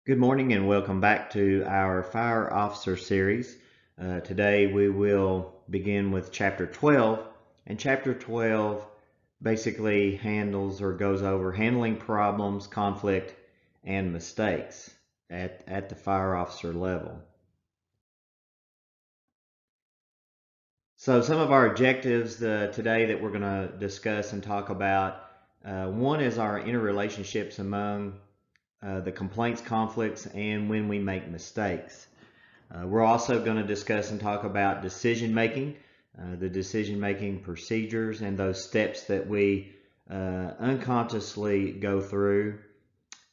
Good morning and welcome back to our Fire Officer series. Today we will begin with Chapter 12, and Chapter 12 basically handles or goes over handling problems, conflict, and mistakes at the fire officer level. So some of our objectives today that we're going to discuss and talk about, one is our interrelationships among the complaints, conflicts, and when we make mistakes. We're also going to discuss and talk about decision making, the decision making procedures, and those steps that we unconsciously go through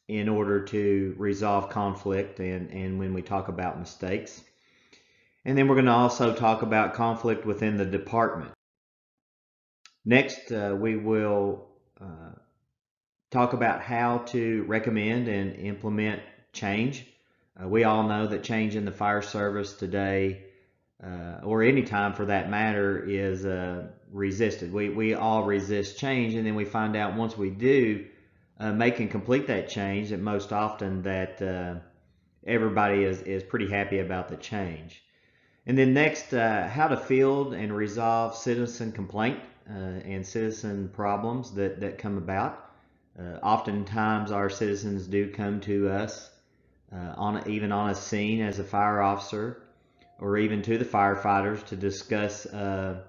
in order to resolve conflict and when we talk about mistakes. And then we're going to also talk about conflict within the department. Next, we will talk about how to recommend and implement change. We all know that change in the fire service today, or any time for that matter, is resisted. We all resist change, and then we find out once we do make and complete that change that most often that everybody is pretty happy about the change. And then next, how to field and resolve citizen complaint and citizen problems that come about. Oftentimes our citizens do come to us even on a scene as a fire officer, or even to the firefighters to discuss a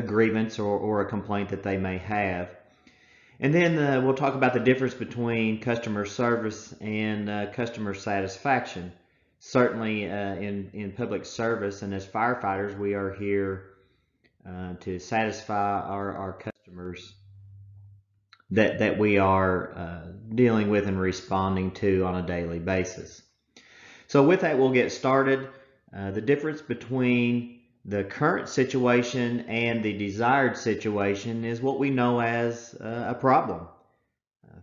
grievance or a complaint that they may have. And then we'll talk about the difference between customer service and customer satisfaction. Certainly in public service and as firefighters, we are here to satisfy our customers that we are dealing with and responding to on a daily basis. So with that, we'll get started. The difference between the current situation and the desired situation is what we know as a problem.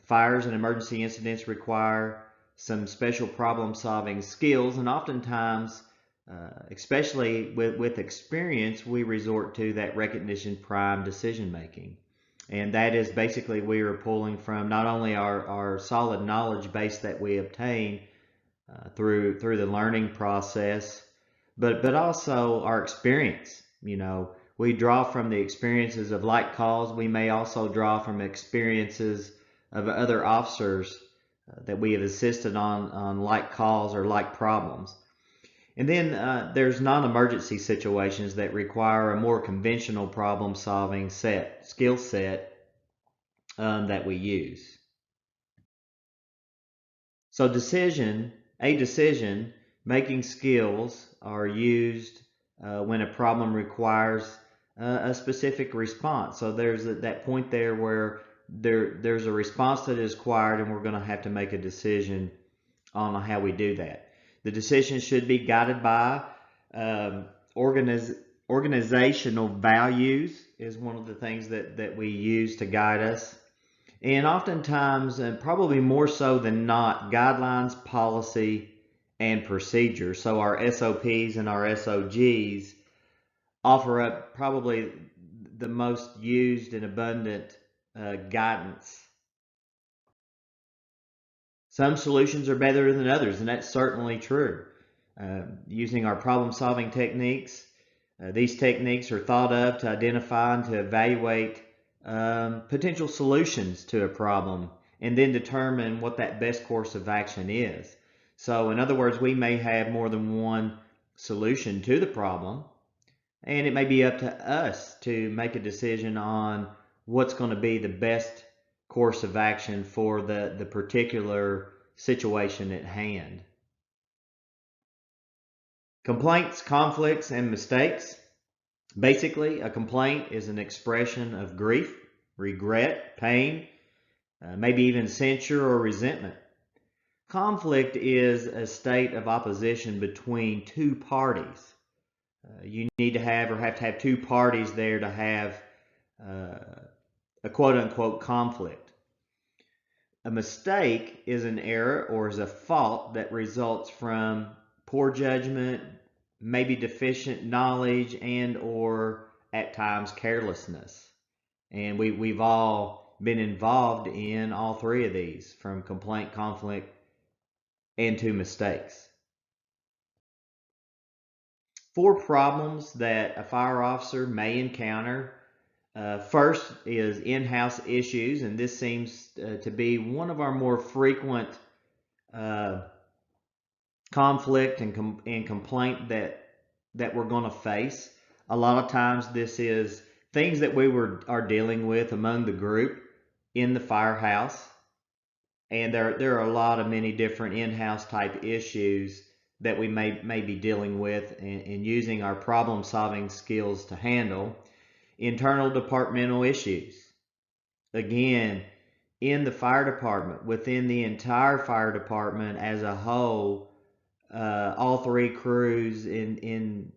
Fires and emergency incidents require some special problem-solving skills, and oftentimes, especially with experience, we resort to that recognition prime decision-making. And that is basically we are pulling from not only our solid knowledge base that we obtain through the learning process, but also our experience. We draw from the experiences of like calls. We may also draw from experiences of other officers that we have assisted on like calls or like problems. And then there's non-emergency situations that require a more conventional problem-solving skill set that we use. So decision making skills are used when a problem requires a specific response. So there's that point there where there's a response that is required, and we're going to have to make a decision on how we do that. The decision should be guided by organizational values is one of the things that we use to guide us. And oftentimes, and probably more so than not, guidelines, policy, and procedure. So our SOPs and our SOGs offer up probably the most used and abundant guidance. Some solutions are better than others, and that's certainly true. Using our problem-solving techniques, these techniques are thought of to identify and to evaluate potential solutions to a problem and then determine what that best course of action is. So in other words, we may have more than one solution to the problem, and it may be up to us to make a decision on what's going to be the best course of action for the particular situation at hand. Complaints, conflicts, and mistakes. Basically, a complaint is an expression of grief, regret, pain, maybe even censure or resentment. Conflict is a state of opposition between two parties. You need to have two parties there to have a quote-unquote conflict. A mistake is an error or is a fault that results from poor judgment, maybe deficient knowledge, and or at times carelessness. And we've all been involved in all three of these, from complaint, conflict, and to mistakes. 4 problems that a fire officer may encounter. First is in-house issues, and this seems to be one of our more frequent conflict and complaint that we're going to face. A lot of times this is things that we are dealing with among the group in the firehouse, and there are a lot of many different in-house type issues that we may be dealing with and using our problem solving skills to handle. Internal departmental issues. Again, in the fire department, within the entire fire department as a whole, all 3 crews in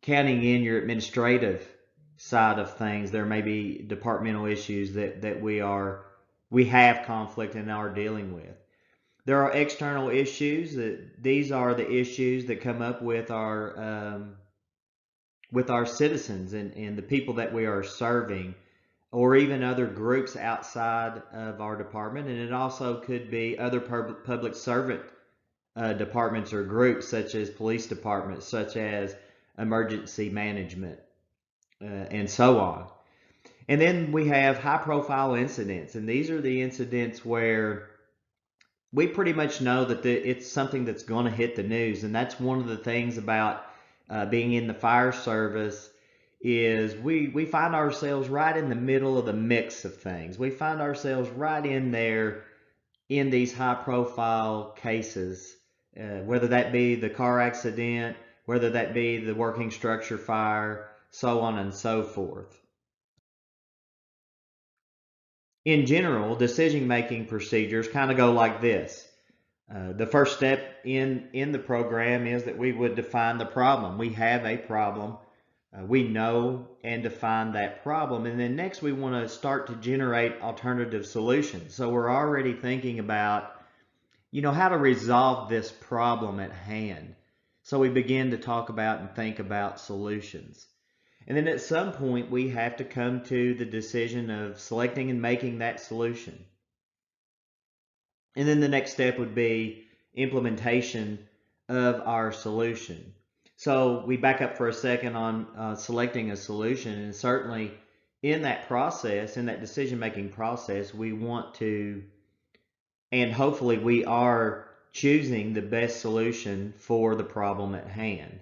counting in your administrative side of things, there may be departmental issues that we have conflict and are dealing with. There are external issues. These are the issues that come up with our citizens and the people that we are serving, or even other groups outside of our department. And it also could be other public servant departments or groups, such as police departments, such as emergency management, and so on. And then we have high profile incidents, and these are the incidents where we pretty much know that it's something that's going to hit the news. And that's one of the things about being in the fire service is we find ourselves right in the middle of the mix of things. We find ourselves right in there in these high profile cases, whether that be the car accident, whether that be the working structure fire, so on and so forth. In general, decision-making procedures kind of go like this. The first step in the program is that we would define the problem. We have a problem. We know and define that problem. And then next we want to start to generate alternative solutions. So we're already thinking about, how to resolve this problem at hand. So we begin to talk about and think about solutions. And then at some point we have to come to the decision of selecting and making that solution. And then the next step would be implementation of our solution. So we back up for a second on selecting a solution, and certainly in that process, in that decision-making process, we want to, and hopefully we are choosing the best solution for the problem at hand.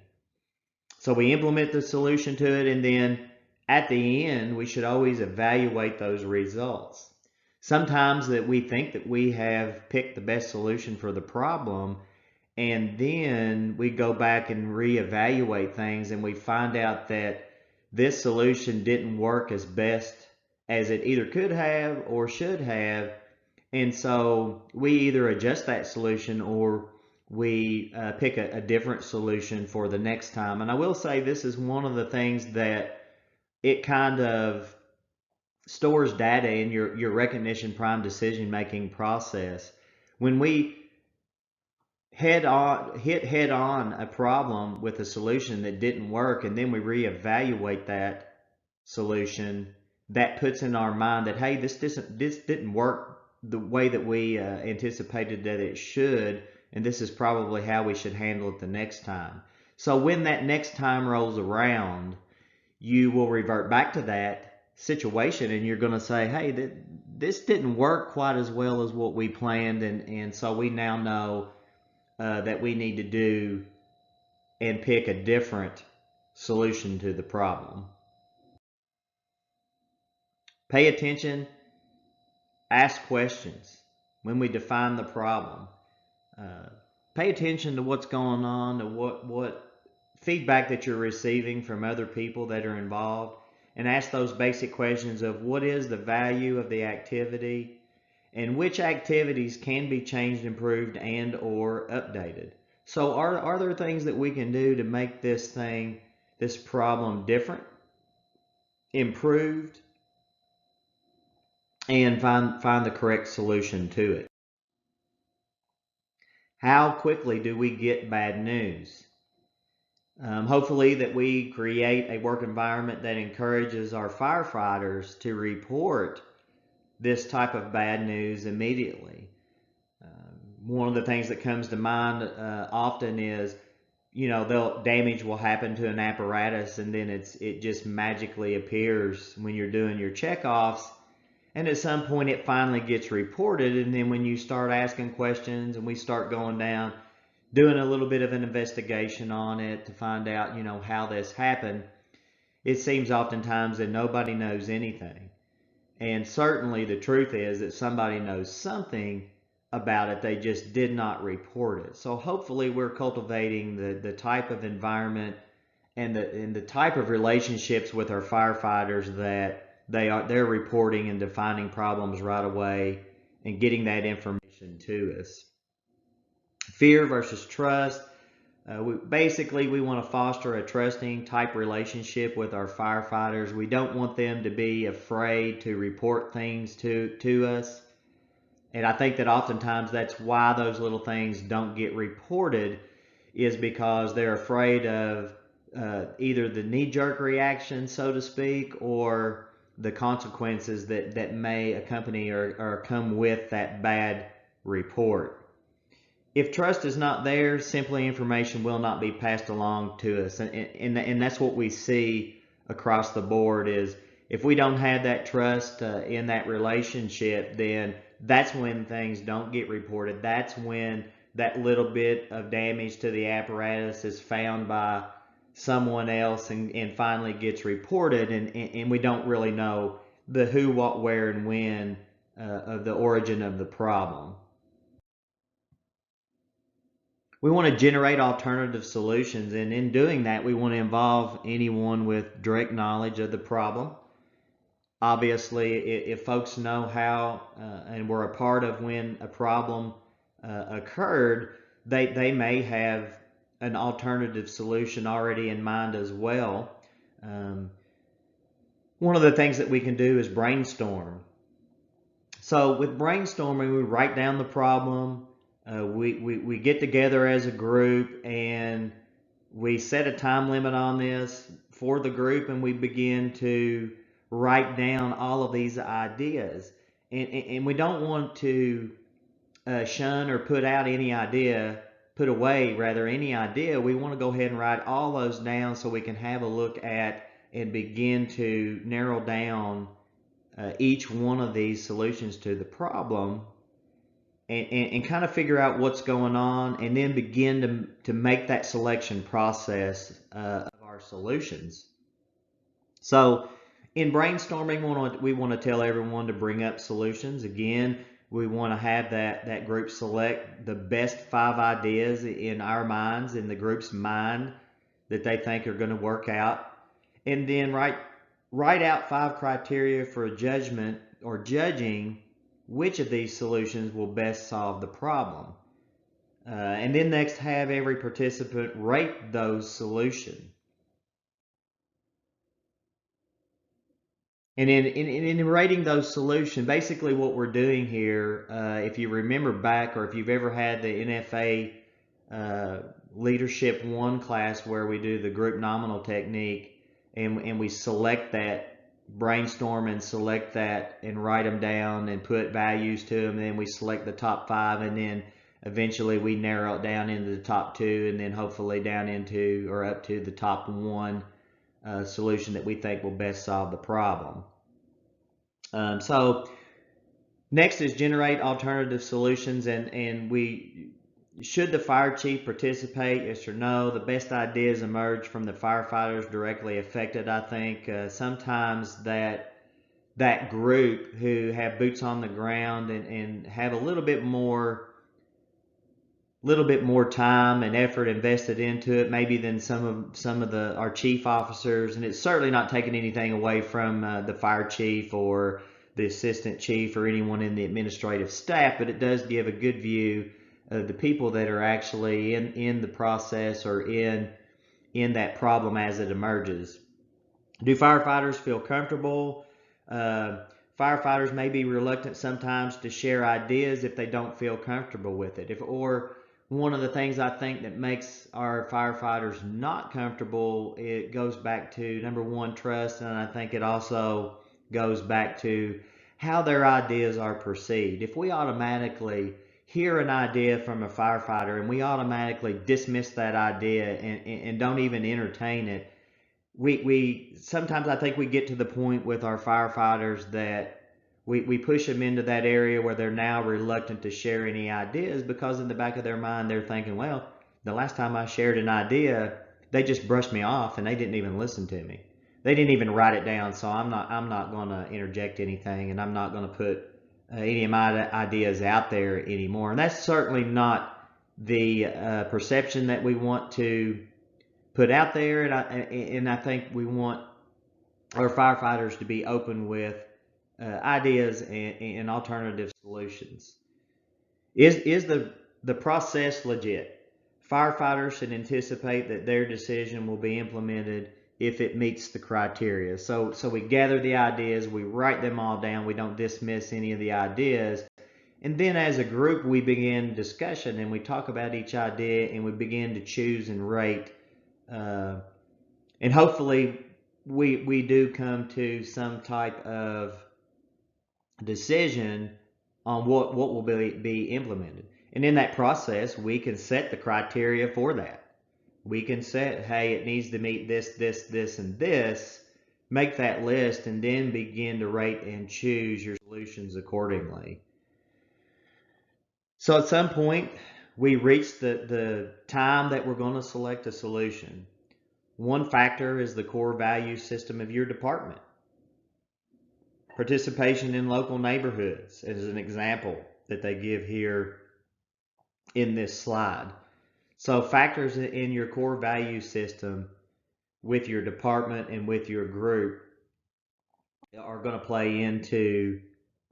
So we implement the solution to it, and then at the end, we should always evaluate those results. Sometimes that we think that we have picked the best solution for the problem, and then we go back and reevaluate things, and we find out that this solution didn't work as best as it either could have or should have. And so we either adjust that solution or we pick a different solution for the next time. And I will say this is one of the things that it kind of stores data in your recognition prime decision making process. When we hit head on a problem with a solution that didn't work, and then we reevaluate that solution, that puts in our mind that, hey, this didn't work the way that we anticipated that it should, and this is probably how we should handle it the next time. So when that next time rolls around, you will revert back to that situation, and you're going to say, hey, this didn't work quite as well as what we planned, and so we now know that we need to do and pick a different solution to the problem. Pay attention, ask questions when we define the problem. Pay attention to what's going on, to what feedback that you're receiving from other people that are involved, and ask those basic questions of what is the value of the activity and which activities can be changed, improved, and or updated. So are there things that we can do to make this problem different, improved, and find the correct solution to it? How quickly do we get bad news? Hopefully that we create a work environment that encourages our firefighters to report this type of bad news immediately. one of the things that comes to mind often is, damage will happen to an apparatus, and then it just magically appears when you're doing your checkoffs, and at some point it finally gets reported. And then when you start asking questions and we start going down, doing a little bit of an investigation on it to find out, how this happened, it seems oftentimes that nobody knows anything. And certainly the truth is that somebody knows something about it, they just did not report it. So hopefully we're cultivating the type of environment and the type of relationships with our firefighters that they're reporting and defining problems right away and getting that information to us. Fear versus trust. We want to foster a trusting type relationship with our firefighters. We don't want them to be afraid to report things to us. And I think that oftentimes that's why those little things don't get reported, is because they're afraid of either the knee-jerk reaction, so to speak, or the consequences that may accompany or come with that bad report. If trust is not there, simply information will not be passed along to us. And that's what we see across the board is if we don't have that trust in that relationship, then that's when things don't get reported. That's when that little bit of damage to the apparatus is found by someone else and finally gets reported, and we don't really know the who, what, where, and when of the origin of the problem. We want to generate alternative solutions, and in doing that, we want to involve anyone with direct knowledge of the problem. Obviously, if folks know how and were a part of when a problem occurred, they may have an alternative solution already in mind as well. One of the things that we can do is brainstorm. So with brainstorming, we write down the problem. We get together as a group and we set a time limit on this for the group, and we begin to write down all of these ideas. And we don't want to shun or put away any idea. We want to go ahead and write all those down so we can have a look at and begin to narrow down each one of these solutions to the problem, and kind of figure out what's going on, and then begin to make that selection process of our solutions. So in brainstorming, we want to tell everyone to bring up solutions. Again, we want to have that group select the best 5 ideas in our minds, in the group's mind, that they think are going to work out. And then write out 5 criteria for judgment or judging which of these solutions will best solve the problem. And then next, have every participant rate those solutions. And in rating those solutions, basically what we're doing here, if you remember back, or if you've ever had the NFA Leadership 1 class where we do the group nominal technique, and we select that, brainstorm and select that and write them down and put values to them, and then we select the top 5, and then eventually we narrow it down into the top 2, and then hopefully down into or up to the top 1 solution that we think will best solve the problem. So next is generate alternative solutions, and should the fire chief participate, yes or no? The best ideas emerge from the firefighters directly affected. I think sometimes that group who have boots on the ground and have a little bit more time and effort invested into it, maybe than some of our chief officers. And it's certainly not taking anything away from the fire chief or the assistant chief or anyone in the administrative staff, but it does give a good view of the people that are actually in the process or in that problem as it emerges. Do firefighters feel comfortable? Firefighters may be reluctant sometimes to share ideas if they don't feel comfortable with it. Or one of the things I think that makes our firefighters not comfortable, it goes back to, number 1, trust, and I think it also goes back to how their ideas are perceived. If we automatically hear an idea from a firefighter and we automatically dismiss that idea and don't even entertain it. We sometimes I think we get to the point with our firefighters that we push them into that area where they're now reluctant to share any ideas, because in the back of their mind they're thinking, well, the last time I shared an idea, they just brushed me off and they didn't even listen to me. They didn't even write it down, so I'm not going to interject anything, and I'm not going to put any of my ideas out there anymore. And that's certainly not the perception that we want to put out there. And I think we want our firefighters to be open with ideas and alternative solutions. Is the process legit? Firefighters should anticipate that their decision will be implemented if it meets the criteria. So we gather the ideas, we write them all down, we don't dismiss any of the ideas, and then as a group we begin discussion and we talk about each idea and we begin to choose and rate, and hopefully we do come to some type of decision on what will be implemented. And in that process, we can set the criteria for that. We can set, hey, it needs to meet this, and this, make that list, and then begin to rate and choose your solutions accordingly. So at some point, we reach the time that we're going to select a solution. One factor is the core value system of your department. Participation in local neighborhoods is an example that they give here in this slide. So factors in your core value system with your department and with your group are going to play into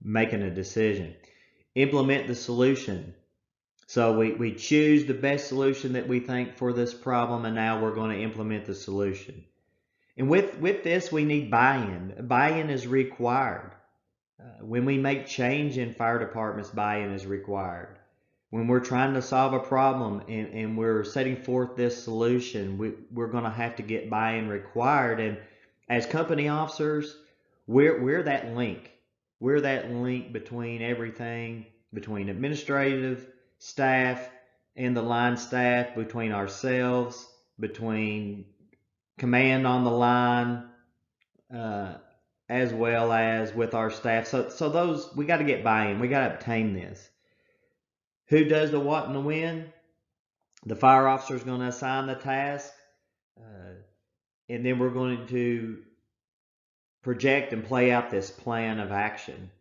making a decision. Implement the solution. So we choose the best solution that we think for this problem, and now we're going to implement the solution. And with this, we need buy-in. Buy-in is required. When we make change in fire departments, buy-in is required. When we're trying to solve a problem and we're setting forth this solution, we're going to have to get buy-in required. And as company officers, we're that link. We're that link between everything, between administrative staff and the line staff, between ourselves, between command on the line, as well as with our staff. So those, we got to get buy-in. We got to obtain this. Who does the what and the when? The fire officer is going to assign the task, and then we're going to project and play out this plan of action.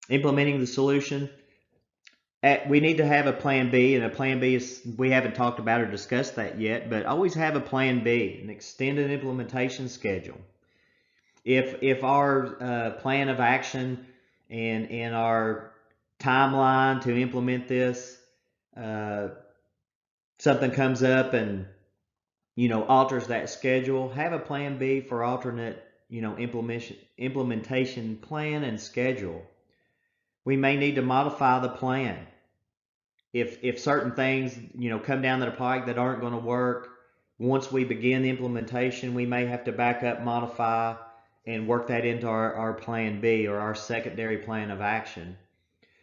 Implementing the solution. We need to have a plan B, and a plan B is, we haven't talked about or discussed that yet, but always have a plan B, an extended implementation schedule. If our plan of action and our timeline to implement this, something comes up and alters that schedule, have a plan B for alternate implementation plan and schedule. We may need to modify the plan if certain things come down the pike that aren't going to work. Once we begin the implementation, we may have to back up, modify, and work that into our plan B, or our secondary plan of action.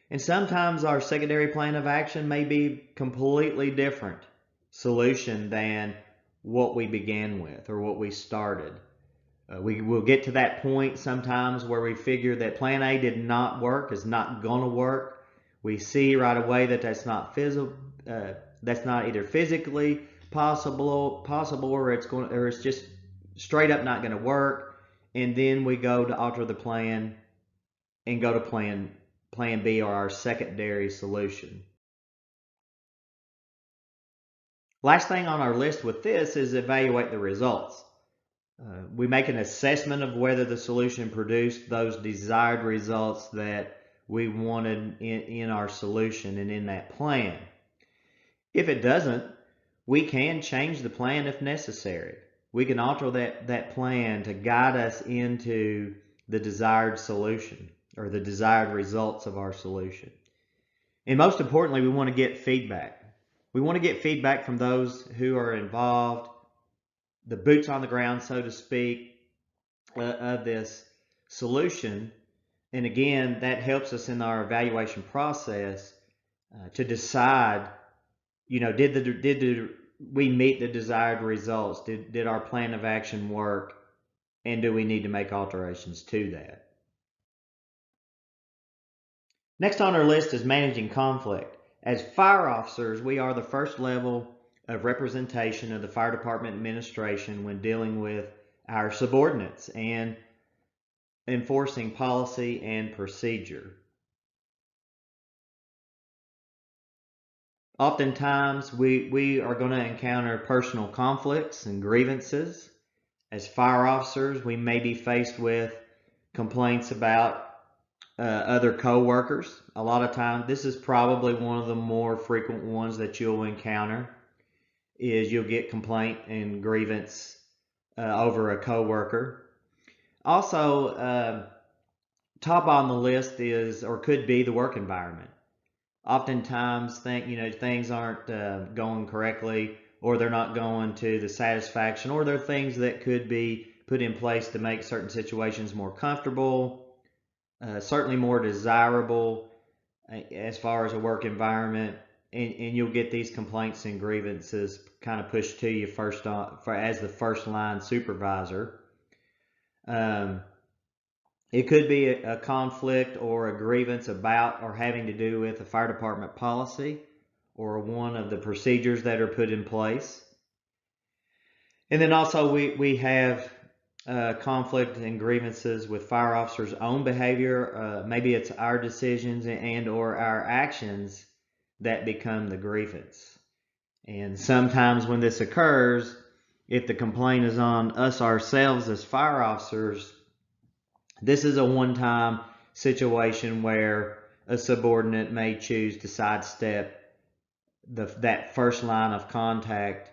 And sometimes our secondary plan of action may be completely different solution than what we began with or what we started. We will get to that point sometimes where we figure that plan A did not work, is not going to work. We see right away that that's not either physically possible, or it's just straight up not going to work. And then we go to alter the plan and go to plan B, or our secondary solution. Last thing on our list with this is evaluate the results. We make an assessment of whether the solution produced those desired results that we wanted in our solution and in that plan. If it doesn't, we can change the plan if necessary. We can alter that plan to guide us into the desired solution or the desired results of our solution. And most importantly, we want to get feedback. We want to get feedback from those who are involved, the boots on the ground, so to speak, of this solution, And again, that helps us in our evaluation process to decide, did we meet the desired results? Did our plan of action work? And do we need to make alterations to that? Next on our list is managing conflict. As fire officers, we are the first level of representation of the fire department administration when dealing with our subordinates and enforcing policy and procedure. Oftentimes, we are going to encounter personal conflicts and grievances. As fire officers, we may be faced with complaints about other co-workers. A lot of times, this is probably one of the more frequent ones that you'll encounter, is you'll get complaint and grievance over a co-worker. Also, top on the list is, or could be, the work environment. Oftentimes, things aren't going correctly, or they're not going to the satisfaction, or there are things that could be put in place to make certain situations more comfortable, certainly more desirable as far as a work environment, and you'll get these complaints and grievances kind of pushed to you as the first line supervisor. It could be a conflict or a grievance about or having to do with a fire department policy or one of the procedures that are put in place. And then also we have conflict and grievances with fire officers' own behavior. Maybe it's our decisions and or our actions that become the grievance. And sometimes when this occurs, if the complaint is on us ourselves as fire officers, this is a one-time situation where a subordinate may choose to sidestep that first line of contact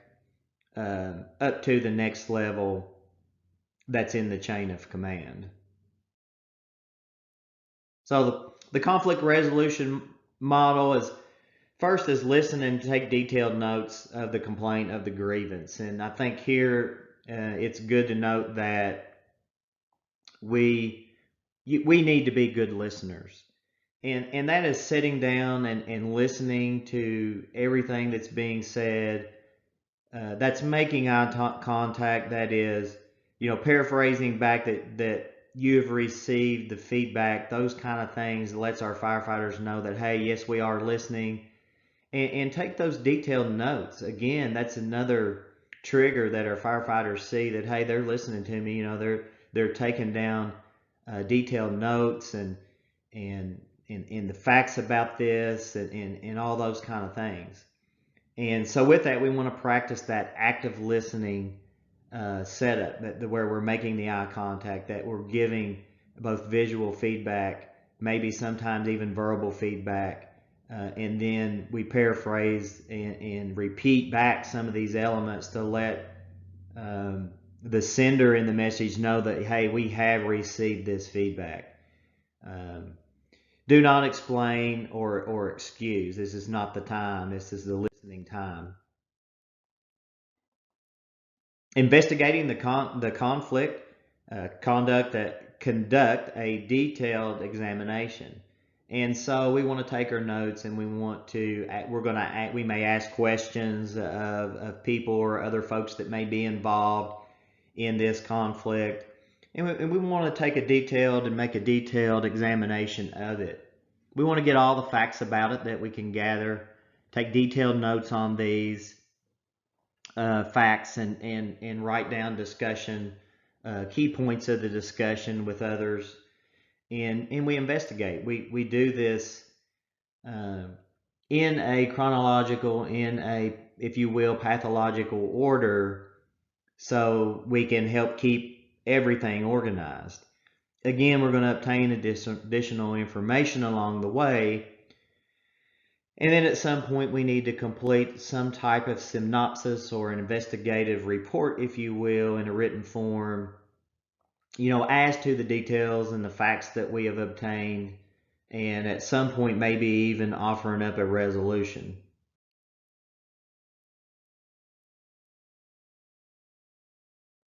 up to the next level that's in the chain of command. So the conflict resolution model is first is listen and take detailed notes of the complaint, of the grievance. And I think here it's good to note that we need to be good listeners. And that is sitting down and listening to everything that's being said. That's making eye contact. That is, paraphrasing back that you have received the feedback. Those kind of things lets our firefighters know that, hey, yes, we are listening. And take those detailed notes. Again, that's another trigger that our firefighters see that, hey, they're listening to me. They're taking down detailed notes and the facts about this and all those kind of things. And so with that, we want to practice that active listening setup where we're making the eye contact, that we're giving both visual feedback, maybe sometimes even verbal feedback, and then we paraphrase and repeat back some of these elements to let the sender in the message know that, hey, we have received this feedback. Do not explain or excuse. This is not the time. This is the listening time. Investigating the conflict, conduct a detailed examination. And so we want to take our notes and we may ask questions of people or other folks that may be involved in this conflict. And we want to take make a detailed examination of it. We want to get all the facts about it that we can gather, take detailed notes on these facts and write down key points of the discussion with others. And we investigate. We do this in a chronological, if you will, pathological order, so we can help keep everything organized. Again, we're going to obtain additional information along the way. And then at some point, we need to complete some type of synopsis or an investigative report, if you will, in a written form, as to the details and the facts that we have obtained. And at some point, maybe even offering up a resolution.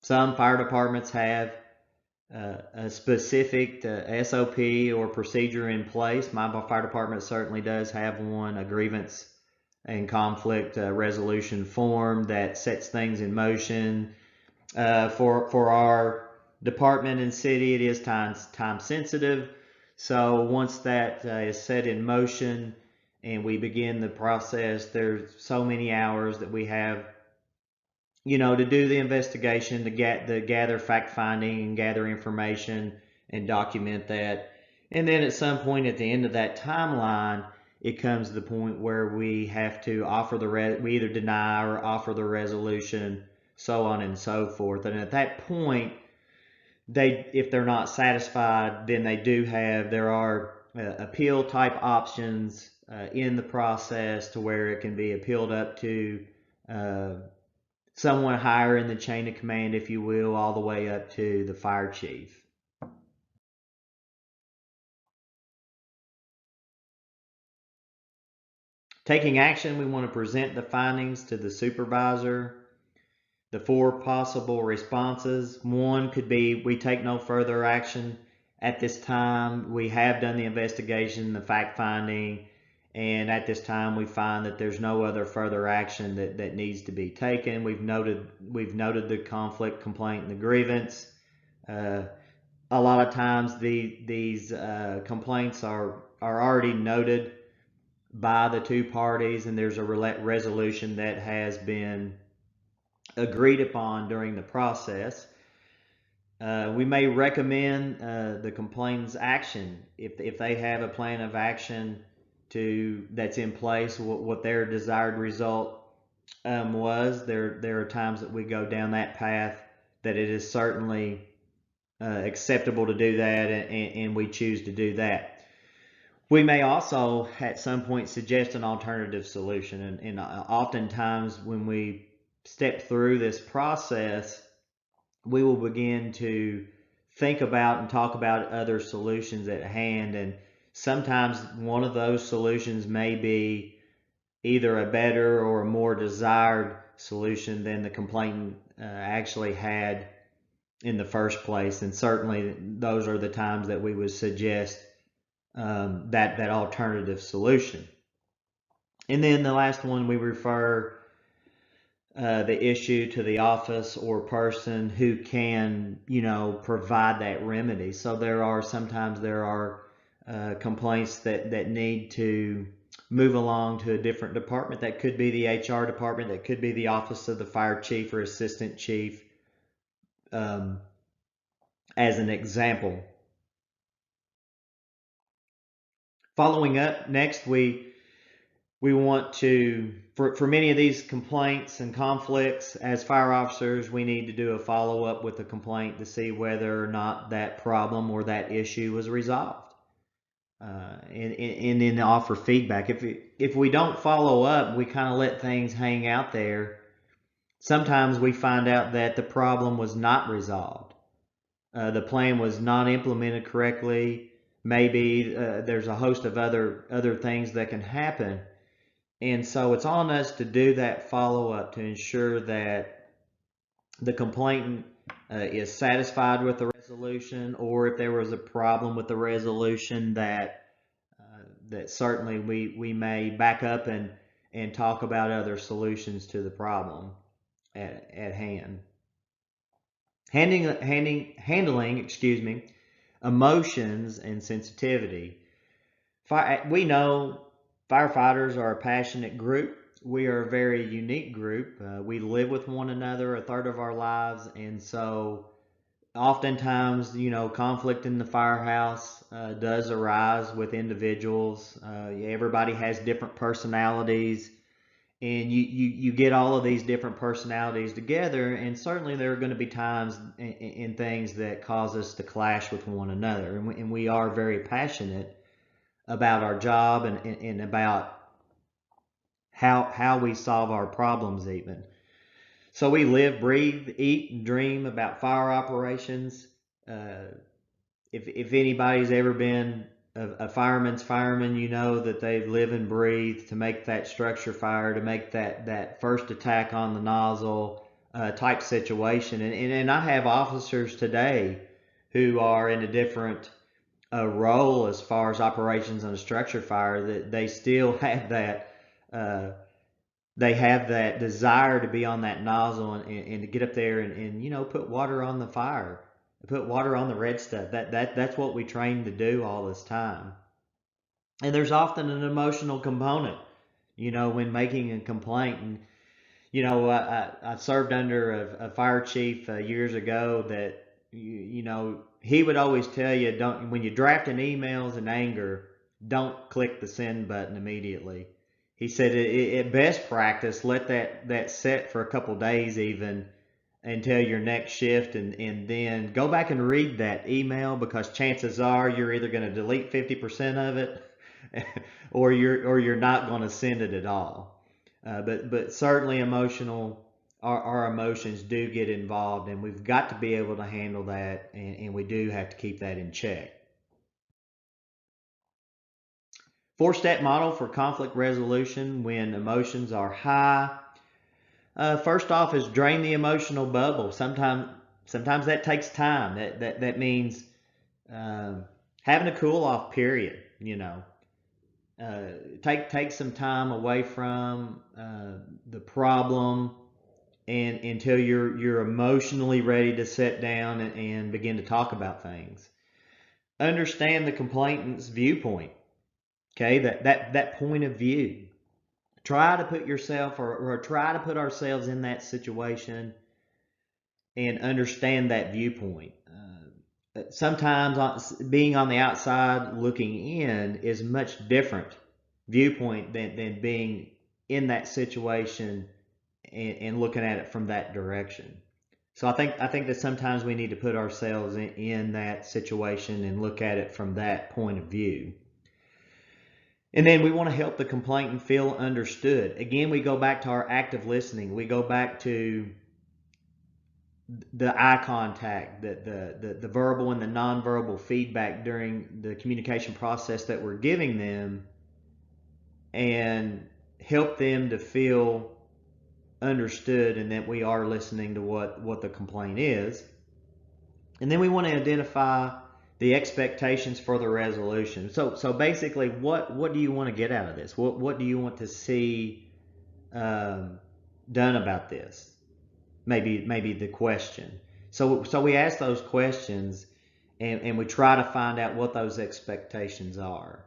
Some fire departments have a specific SOP or procedure in place. My fire department certainly does have one, a grievance and conflict resolution form that sets things in motion. For our department and city, it is time sensitive. So once that is set in motion and we begin the process, there's so many hours that we have, to do the investigation, to gather fact finding and gather information and document that. And then at some point at the end of that timeline, it comes to the point where we have to offer we either deny or offer the resolution, so on and so forth. And at that point, if they're not satisfied, then there are appeal type options in the process to where it can be appealed up to someone higher in the chain of command, if you will, all the way up to the fire chief. Taking action, we want to present the findings to the supervisor. The 4 possible responses. One could be, we take no further action at this time. We have done the investigation, the fact finding, and at this time we find that there's no other further action that needs to be taken. We've noted the conflict, complaint, and the grievance. A lot of times these complaints are already noted by the 2 parties, and there's a resolution that has been agreed upon during the process. We may recommend the complainant's action if they have a plan of action that's in place, what their desired result was. There are times that we go down that path that it is certainly acceptable to do that, and we choose to do that. We may also at some point suggest an alternative solution, and oftentimes when we step through this process, we will begin to think about and talk about other solutions at hand. And sometimes one of those solutions may be either a better or a more desired solution than the complainant actually had in the first place. And certainly those are the times that we would suggest that alternative solution. And then the last one, we refer the issue to the office or person who can, provide that remedy. So sometimes there are complaints that need to move along to a different department. That could be the HR department, that could be the office of the fire chief or assistant chief, as an example. Following up, next we want to, for many of these complaints and conflicts, as fire officers, we need to do a follow-up with the complaint to see whether or not that problem or that issue was resolved, and then offer feedback. If we don't follow up, we kind of let things hang out there. Sometimes we find out that the problem was not resolved. The plan was not implemented correctly. Maybe there's a host of other things that can happen. And so it's on us to do that follow-up to ensure that the complainant is satisfied with the resolution, or if there was a problem with the resolution, that certainly we may back up and talk about other solutions to the problem at hand. Handling, emotions and sensitivity. We know firefighters are a passionate group. We are a very unique group. We live with one another a third of our lives, and so oftentimes, conflict in the firehouse does arise with individuals. Everybody has different personalities, and you get all of these different personalities together, and certainly there are going to be times and things that cause us to clash with one another, and we are very passionate about our job and about how we solve our problems even. So we live, breathe, eat, and dream about fire operations. If anybody's ever been a fireman's fireman, you know that they live and breathe to make that structure fire, to make that first attack on the nozzle type situation. And I have officers today who are in a different role as far as operations on a structure fire, that they still have that desire to be on that nozzle and to get up there and put water on the fire, put water on the red stuff. That's what we train to do all this time. And there's often an emotional component, when making a complaint. And I served under a fire chief years ago that he would always tell you, don't, when you're drafting emails in anger, don't click the send button immediately. He said at best practice, let that set for a couple days even until your next shift, and then go back and read that email, because chances are you're either going to delete 50% of it or you're not going to send it at all. But certainly our emotions do get involved, and we've got to be able to handle that, and we do have to keep that in check. 4-step model for conflict resolution when emotions are high. First off is drain the emotional bubble. Sometimes that takes time. That means having a cool off period. Take some time away from the problem, and until you're emotionally ready to sit down and begin to talk about things. Understand the complainant's viewpoint. Okay, that point of view. Try to put yourself or try to put ourselves in that situation and understand that viewpoint. Sometimes being on the outside looking in is much different viewpoint than being in that situation and looking at it from that direction. So I think that sometimes we need to put ourselves in that situation and look at it from that point of view. And then we want to help the complainant feel understood. Again, we go back to our active listening. We go back to the eye contact, the verbal and the nonverbal feedback during the communication process that we're giving them, and help them to feel understood and that we are listening to what the complaint is. And then we want to identify the expectations for the resolution. So basically, what do you want to get out of this? What do you want to see done about this? Maybe the question. So we ask those questions, and we try to find out what those expectations are.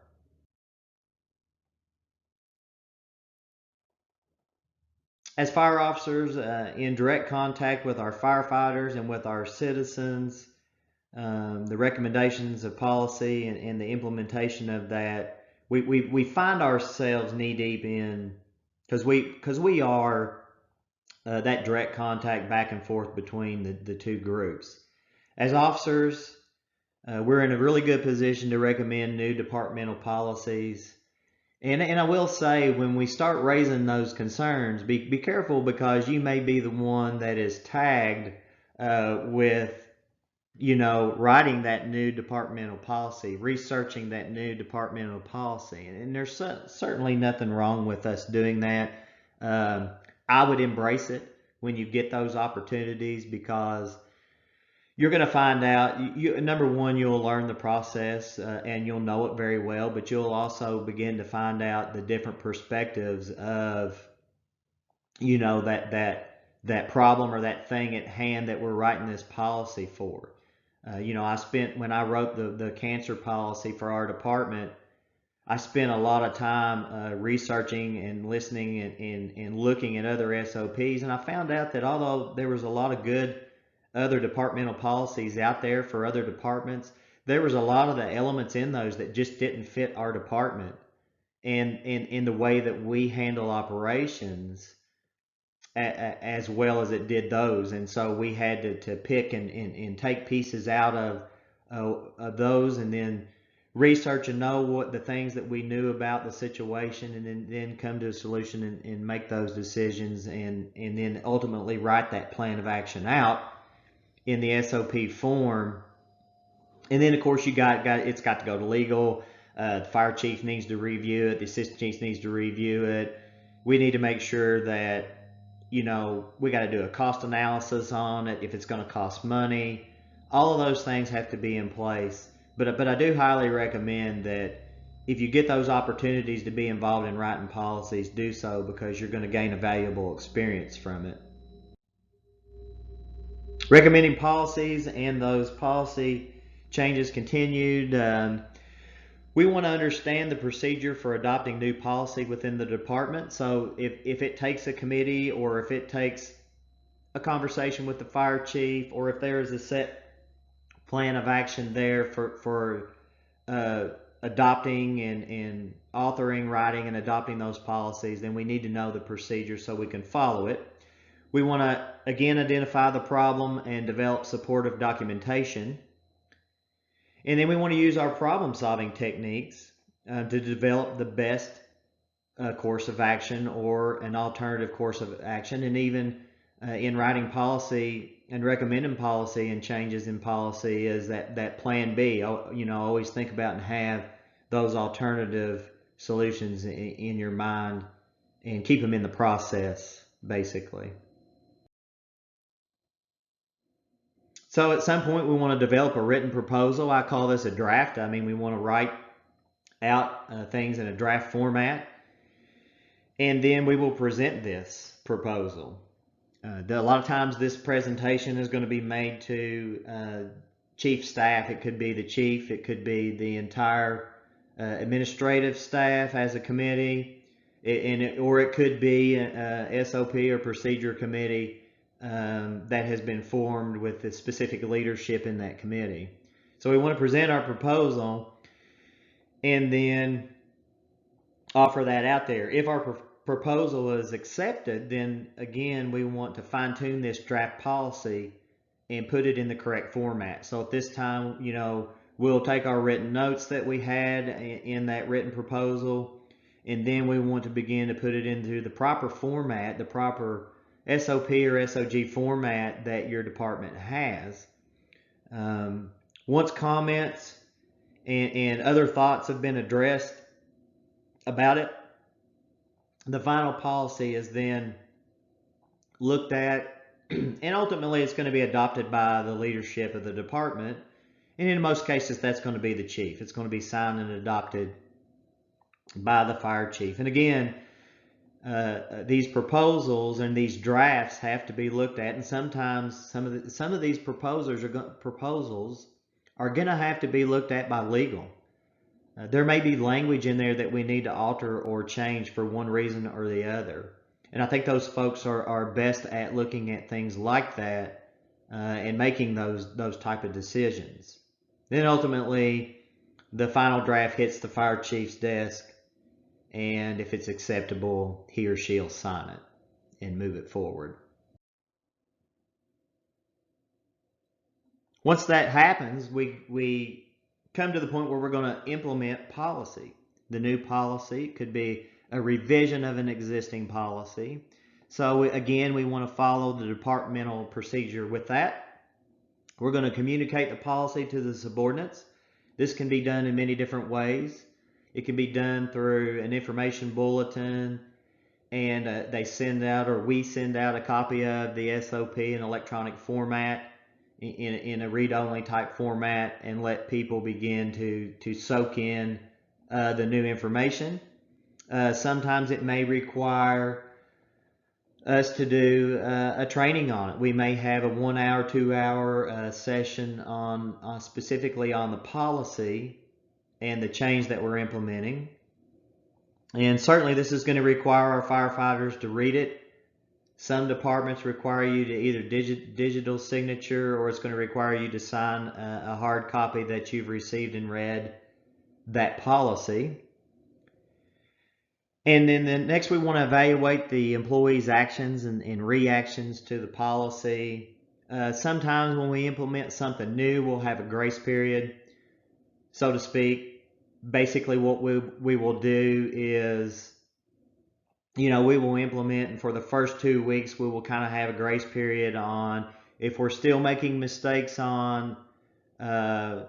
As fire officers, in direct contact with our firefighters and with our citizens, the recommendations of policy and the implementation of that, we find ourselves knee deep in, because we are that direct contact back and forth between the two groups. As officers, we're in a really good position to recommend new departmental policies. And I will say, when we start raising those concerns, be careful, because you may be the one that is tagged with writing that new departmental policy, researching that new departmental policy. And there's certainly nothing wrong with us doing that. I would embrace it when you get those opportunities, because you're going to find out, number one, you'll learn the process and you'll know it very well, but you'll also begin to find out the different perspectives of, that problem or that thing at hand that we're writing this policy for. When I wrote the cancer policy for our department, I spent a lot of time researching and listening and looking at other SOPs, and I found out that although there was a lot of good other departmental policies out there for other departments, there was a lot of the elements in those that just didn't fit our department and in the way that we handle operations as well as it did those. And so we had to pick and take pieces out of those, and then research and know what the things that we knew about the situation, and then come to a solution and make those decisions, and then ultimately write that plan of action out in the SOP form. And then of course it's got to go to legal. The fire chief needs to review it. The assistant chief needs to review it. We need to make sure that we got to do a cost analysis on it if it's going to cost money. All of those things have to be in place. But I do highly recommend that if you get those opportunities to be involved in writing policies, do so, because you're going to gain a valuable experience from it. Recommending policies and those policy changes continued. We want to understand the procedure for adopting new policy within the department. So if it takes a committee, or if it takes a conversation with the fire chief, or if there is a set plan of action there for adopting and authoring, writing, and adopting those policies, then we need to know the procedure so we can follow it. We want to, again, identify the problem and develop supportive documentation. And then we want to use our problem-solving techniques to develop the best course of action or an alternative course of action. And even in writing policy and recommending policy and changes in policy is that plan B. Always think about and have those alternative solutions in your mind and keep them in the process, basically. So at some point we want to develop a written proposal. I call this a draft. I mean, we want to write out things in a draft format, and then we will present this proposal. A lot of times this presentation is going to be made to chief staff. It could be the chief, it could be the entire administrative staff as a committee, or it could be a SOP or procedure committee that has been formed with the specific leadership in that committee. So we want to present our proposal and then offer that out there. If our proposal is accepted, then again we want to fine-tune this draft policy and put it in the correct format. So at this time, we'll take our written notes that we had in that written proposal, and then we want to begin to put it into the proper format, the proper SOP or SOG format that your department has. Once comments and other thoughts have been addressed about it, the final policy is then looked at, and ultimately it's going to be adopted by the leadership of the department. And in most cases, that's going to be the chief. It's going to be signed and adopted by the fire chief. And again, these proposals and these drafts have to be looked at, and sometimes some of these proposals are going to have to be looked at by legal. There may be language in there that we need to alter or change for one reason or the other. And I think those folks are best at looking at things like that and making those type of decisions. Then ultimately, the final draft hits the fire chief's desk, and if it's acceptable, he or she'll sign it and move it forward. Once that happens, we come to the point where we're going to implement policy. The new policy could be a revision of an existing policy. So again, we want to follow the departmental procedure with that. We're going to communicate the policy to the subordinates. This can be done in many different ways. It can be done through an information bulletin, and they send out, or we send out, a copy of the SOP in electronic format, in a read-only type format, and let people begin to soak in the new information. Sometimes it may require us to do a training on it. We may have a 1 hour, 2 hour session on specifically on the policy and the change that we're implementing. And certainly this is going to require our firefighters to read it. Some departments require you to either digital signature, or it's going to require you to sign a hard copy that you've received and read that policy. And then next we want to evaluate the employee's actions and reactions to the policy. Sometimes when we implement something new, we'll have a grace period, so to speak. Basically what we will do is, we will implement, and for the first 2 weeks we will kind of have a grace period on if we're still making mistakes on either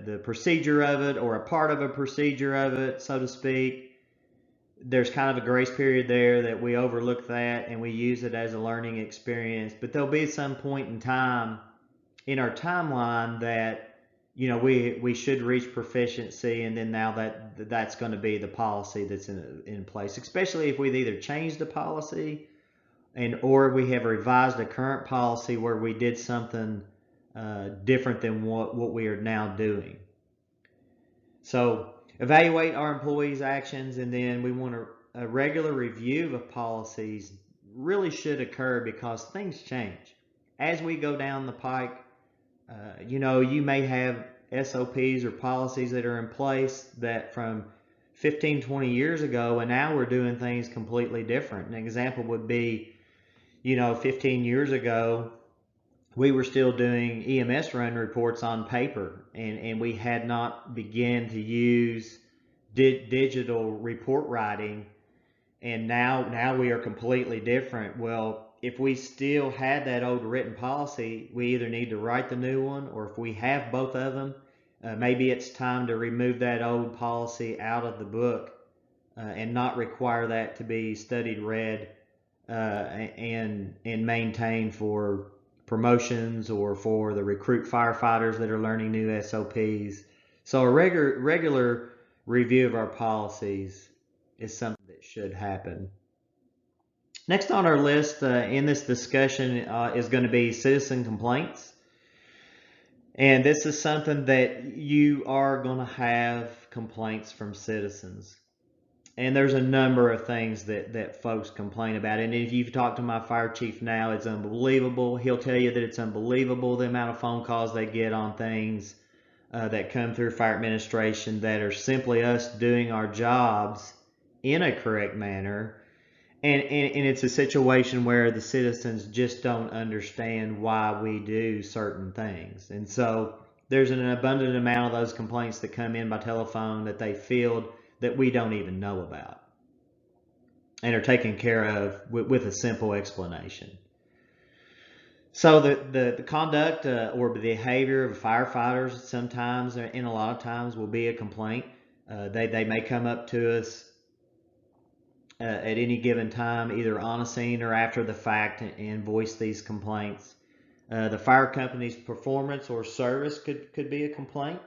the procedure of it or a part of a procedure of it, so to speak. there's kind of a grace period there that we overlook that and we use it as a learning experience. But there'll be some point in time in our timeline that we should reach proficiency, and then now that's going to be the policy that's in place, especially if we've either changed the policy or we have revised a current policy where we did something different than what we are now doing. So evaluate our employees' actions, and then we want a regular review of policies really should occur because things change. As we go down the pike, you may have SOPs or policies that are in place that from 15, 20 years ago, and now we're doing things completely different. An example would be, 15 years ago, we were still doing EMS run reports on paper, and we had not begun to use digital report writing, and now we are completely different. Well, if we still had that old written policy, we either need to write the new one, or if we have both of them, maybe it's time to remove that old policy out of the book and not require that to be studied, read, and maintained for promotions or for the recruit firefighters that are learning new SOPs. So a regular review of our policies is something that should happen. Next on our list in this discussion is going to be citizen complaints. And this is something that you are going to have complaints from citizens. And there's a number of things that folks complain about. And if you've talked to my fire chief now, it's unbelievable. He'll tell you that it's unbelievable the amount of phone calls they get on things that come through fire administration that are simply us doing our jobs in a correct manner. And it's a situation where the citizens just don't understand why we do certain things. And so there's an abundant amount of those complaints that come in by telephone that they field that we don't even know about and are taken care of with a simple explanation. So the conduct or behavior of firefighters sometimes and a lot of times will be a complaint. They may come up to us at any given time, either on a scene or after the fact, and voice these complaints. The fire company's performance or service could be a complaint.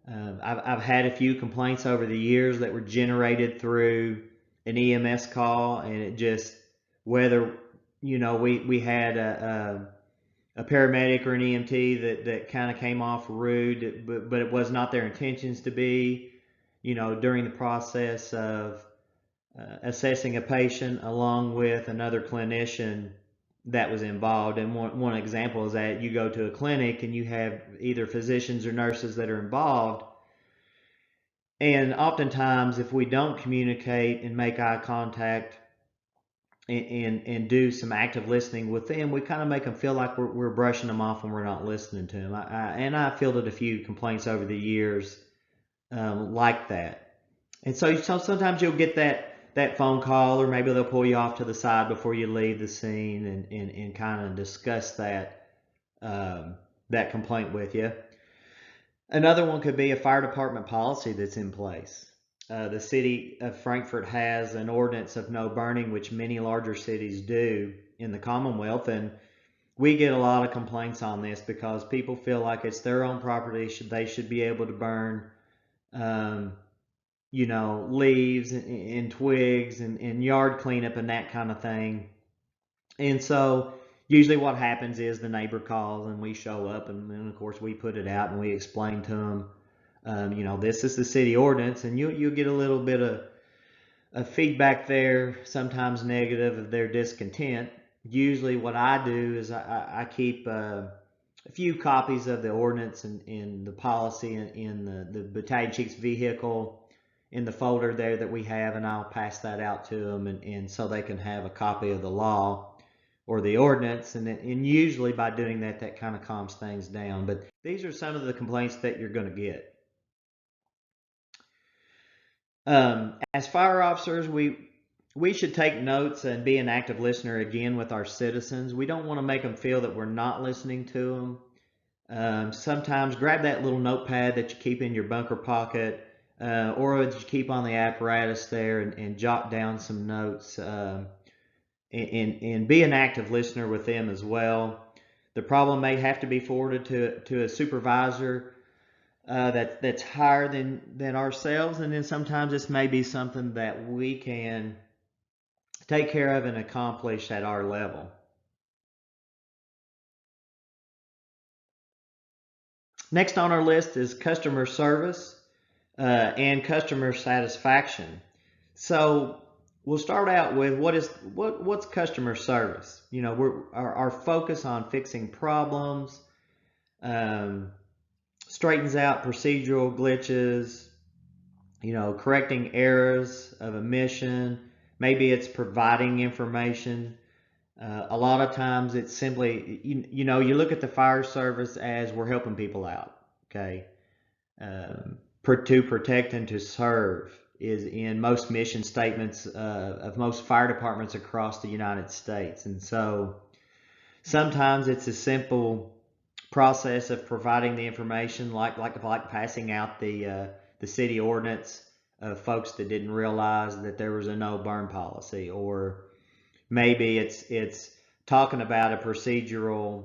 I've had a few complaints over the years that were generated through an EMS call, and it just, whether, we had a paramedic or an EMT that kind of came off rude, but it was not their intentions to be, during the process of assessing a patient along with another clinician that was involved. And one example is that you go to a clinic and you have either physicians or nurses that are involved, and oftentimes if we don't communicate and make eye contact and do some active listening with them, we kind of make them feel like we're brushing them off when we're not listening to them. I fielded a few complaints over the years like that. And so sometimes you'll get that phone call, or maybe they'll pull you off to the side before you leave the scene and kind of discuss that complaint with you. Another one could be a fire department policy that's in place. The city of Frankfort has an ordinance of no burning, which many larger cities do in the Commonwealth, and we get a lot of complaints on this because people feel like it's their own property. They should be able to burn leaves and twigs and yard cleanup and that kind of thing. And so usually what happens is the neighbor calls and we show up, and then of course we put it out and we explain to them, this is the city ordinance, and you'll get a little bit of feedback there, sometimes negative, of their discontent. Usually what I do is I keep a few copies of the ordinance and the policy in the battalion chief's vehicle in the folder there that we have, and I'll pass that out to them, and so they can have a copy of the law or the ordinance, and usually by doing that kind of calms things down. But these are some of the complaints that you're going to get. As fire officers, we should take notes and be an active listener again with our citizens. We don't want to make them feel that we're not listening to them. Sometimes grab that little notepad that you keep in your bunker pocket. or would you keep on the apparatus there and jot down some notes, and be an active listener with them as well. The problem may have to be forwarded to a supervisor that's higher than ourselves, and then sometimes this may be something that we can take care of and accomplish at our level. Next on our list is customer service and customer satisfaction. So we'll start out with what's customer service. You know, our focus on fixing problems, straightens out procedural glitches, you know, correcting errors of omission. Maybe it's providing information. A lot of times it's simply, you know, you look at the fire service as we're helping people out, okay? To protect and to serve is in most mission statements of most fire departments across the United States. And so sometimes it's a simple process of providing the information, like passing out the city ordinance of folks that didn't realize that there was a no burn policy, or maybe it's talking about a procedural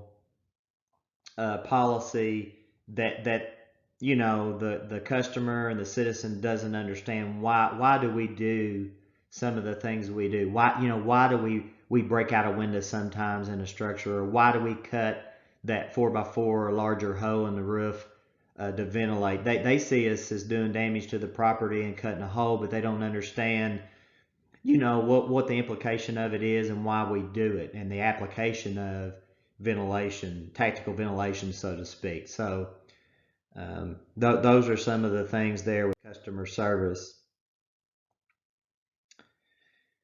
policy that you know the customer and the citizen doesn't understand. Why do we do some of the things we do? Why do we break out a window sometimes in a structure, or why do we cut that 4x4 or larger hole in the roof to ventilate? They see us as doing damage to the property and cutting a hole, but they don't understand, you know, what the implication of it is and why we do it, and the application of ventilation, tactical ventilation, so to speak. So those are some of the things there with customer service.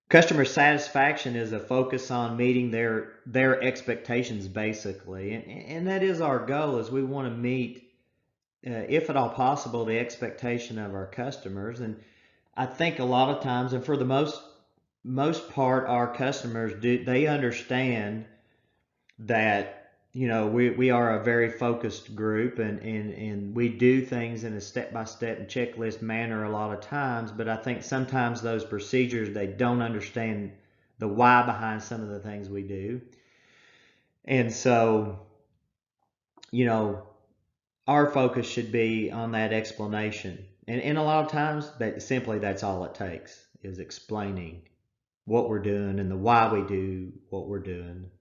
Customer satisfaction is a focus on meeting their expectations, basically, and that is our goal. Is we want to meet, if at all possible, the expectation of our customers. And I think a lot of times, and for the most part, our customers they understand that, you know, we are a very focused group, and we do things in a step-by-step and checklist manner a lot of times. But I think sometimes those procedures, they don't understand the why behind some of the things we do. And so, you know, our focus should be on that explanation. And a lot of times that's all it takes, is explaining what we're doing and the why we do what we're doing.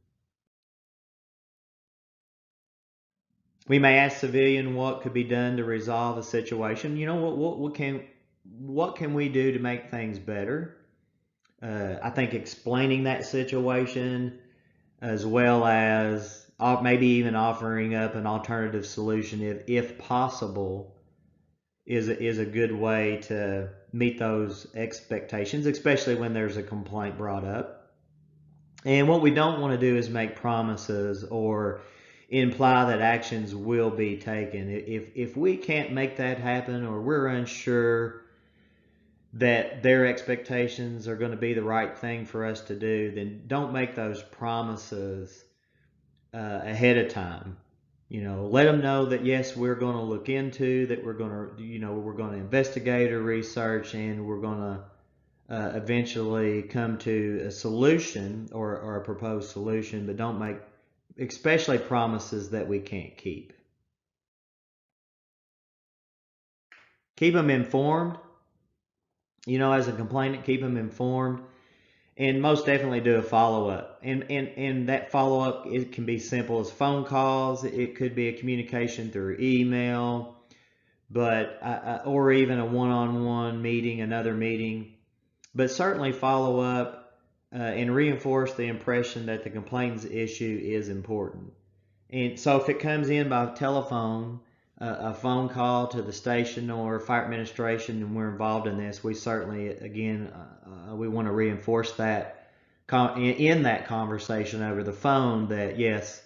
We may ask civilian what could be done to resolve a situation. You know, what can we do to make things better? I think explaining that situation, as well as maybe even offering up an alternative solution if possible, is a good way to meet those expectations, especially when there's a complaint brought up. And what we don't want to do is make promises or imply that actions will be taken. If we can't make that happen, or we're unsure that their expectations are going to be the right thing for us to do, then don't make those promises ahead of time. You know, let them know that yes, we're going to look into that, we're going to, you know, we're going to investigate or research, and we're going to eventually come to a solution or a proposed solution. But don't make especially promises that we can't keep. Keep them informed. You know, as a complainant, keep them informed, and most definitely do a follow-up. And that follow-up, it can be simple as phone calls. It could be a communication through email, but or even a one-on-one meeting, another meeting. But certainly follow up and reinforce the impression that the complainant's issue is important. And so if it comes in by telephone, a phone call to the station or fire administration, and we're involved in this, we certainly, again, we want to reinforce that in that conversation over the phone, that yes,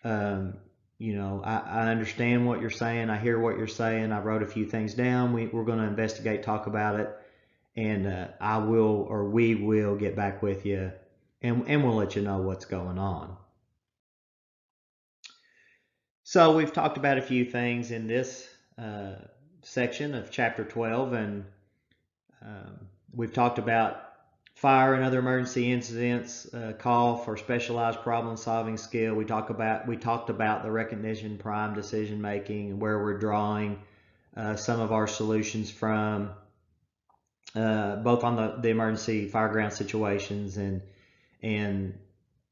you know, I understand what you're saying. I hear what you're saying. I wrote a few things down. We're going to investigate, talk about it, and I will, or we will, get back with you, and we'll let you know what's going on. So we've talked about a few things in this section of Chapter 12, and we've talked about fire and other emergency incidents call for specialized problem-solving skill. We talked about the recognition, prime decision making, and where we're drawing some of our solutions from, both on the emergency fire ground situations and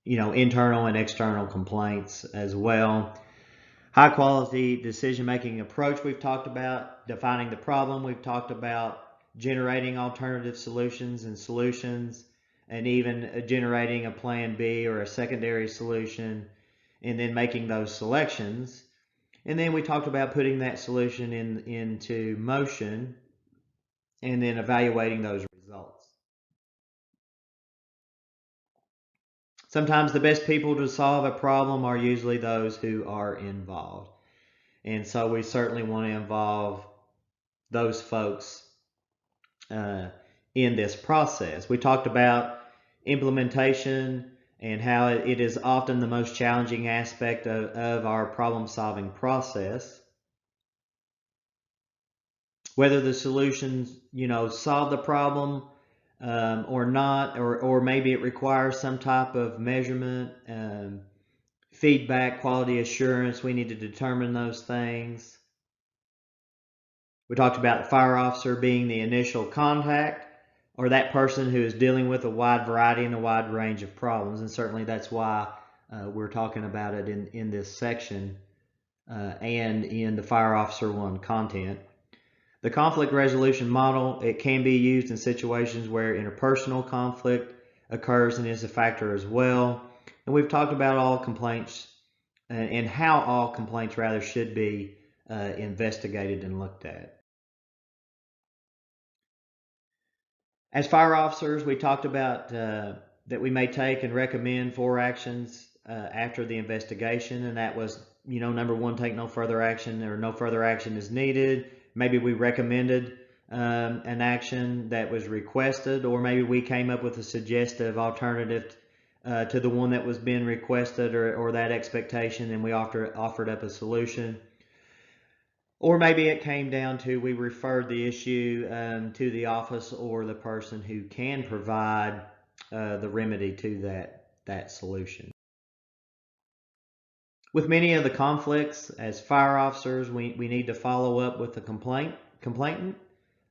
internal and external complaints as well. High quality decision making approach we've talked about, defining the problem we've talked about, generating alternative solutions, and even generating a plan B or a secondary solution, and then making those selections. And then we talked about putting that solution into motion and then evaluating those results. Sometimes the best people to solve a problem are usually those who are involved. And so we certainly want to involve those folks in this process. We talked about implementation and how it is often the most challenging aspect of our problem-solving process. Whether the solutions, solve the problem or not, or maybe it requires some type of measurement, feedback, quality assurance. We need to determine those things. We talked about the fire officer being the initial contact, or that person who is dealing with a wide variety and a wide range of problems. And certainly that's why we're talking about it in this section and in the Fire Officer 1 content. The conflict resolution model, it can be used in situations where interpersonal conflict occurs and is a factor as well. And we've talked about all complaints and how all complaints rather should be investigated and looked at. As fire officers, we talked about that we may take and recommend 4 actions after the investigation, and that was, number 1, take no further action, or no further action is needed. Maybe we recommended an action that was requested, or maybe we came up with a suggestive alternative to the one that was being requested or that expectation, and we offered up a solution. Or maybe it came down to we referred the issue to the office or the person who can provide the remedy to that solution. With many of the conflicts, as fire officers, we need to follow up with the complainant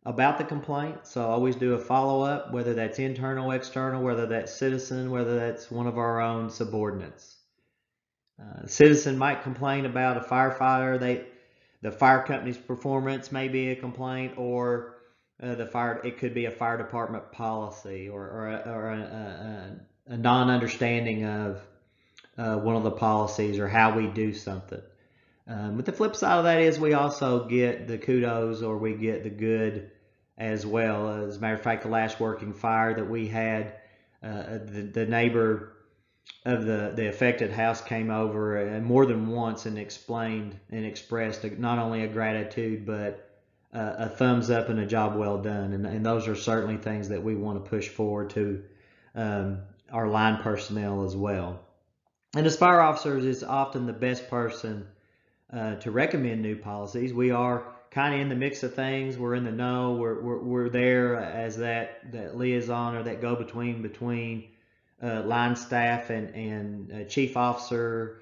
about the complaint. So always do a follow-up, whether that's internal, external, whether that's citizen, whether that's one of our own subordinates. Citizen might complain about a firefighter. The fire company's performance may be a complaint, or it could be a fire department policy or a non-understanding of one of the policies or how we do something. But the flip side of that is we also get the kudos, or we get the good as well. As a matter of fact, the last working fire that we had, the neighbor of the affected house came over and more than once and explained and expressed not only a gratitude but a thumbs up and a job well done. And those are certainly things that we want to push forward to our line personnel as well. And as fire officers, it's often the best person to recommend new policies. We are kind of in the mix of things. We're in the know. We're there as that liaison or that go-between between line staff and chief officer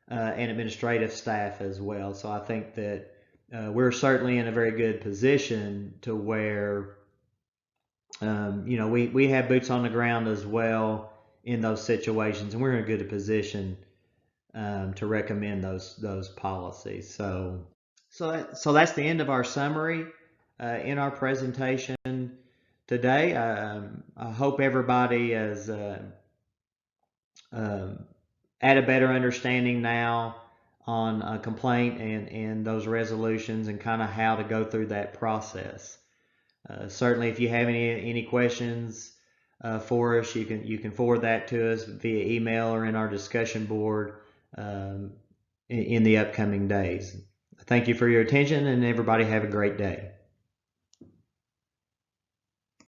and administrative staff as well. So I think that we're certainly in a very good position to where we have boots on the ground as well in those situations, and we're in a good position to recommend those policies. So that's the end of our summary in our presentation today. I hope everybody is at a better understanding now on a complaint and those resolutions and kind of how to go through that process. Certainly, if you have any questions for us, you can forward that to us via email or in our discussion board in the upcoming days. Thank you for your attention, and everybody have a great day.